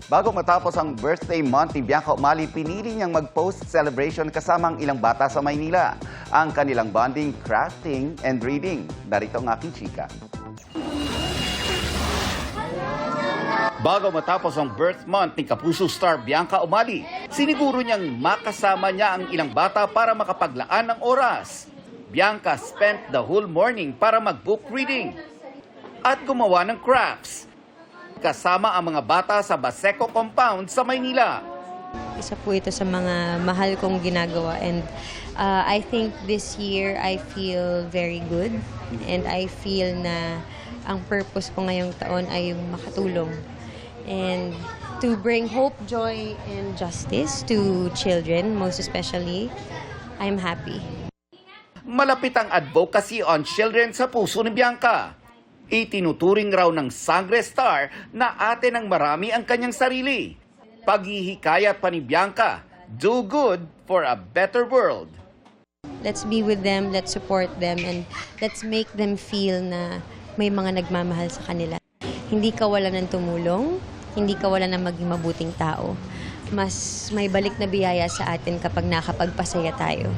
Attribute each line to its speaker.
Speaker 1: Bago matapos ang birthday month ni Bianca Umali, pinili niyang mag-post celebration kasama ang ilang bata sa Maynila. Ang kanilang bonding, crafting, and reading. Narito ang aking chika. Bago matapos ang birth month ni Kapuso star Bianca Umali, siniguro niyang makasama niya ang ilang bata para makapaglaan ng oras. Bianca spent the whole morning para mag-book reading at gumawa ng crafts kasama ang mga bata sa Baseco Compound sa Maynila.
Speaker 2: Isa po ito sa mga mahal kong ginagawa, and I think this year I feel very good, and I feel na ang purpose ko ngayong taon ay makatulong and to bring hope, joy, and justice to children, most especially. I'm happy.
Speaker 1: Malapit ang advocacy on children sa puso ni Bianca. Itinuturing raw ng Sangre Star na ate ng marami ang kanyang sarili. Paghihikayat pa ni Bianca, do good for a better world.
Speaker 2: Let's be with them, let's support them, and let's make them feel na may mga nagmamahal sa kanila. Hindi kawalan ng tumulong, hindi kawalan ng maging mabuting tao. Mas may balik na biyaya sa atin kapag nakapagpasaya tayo.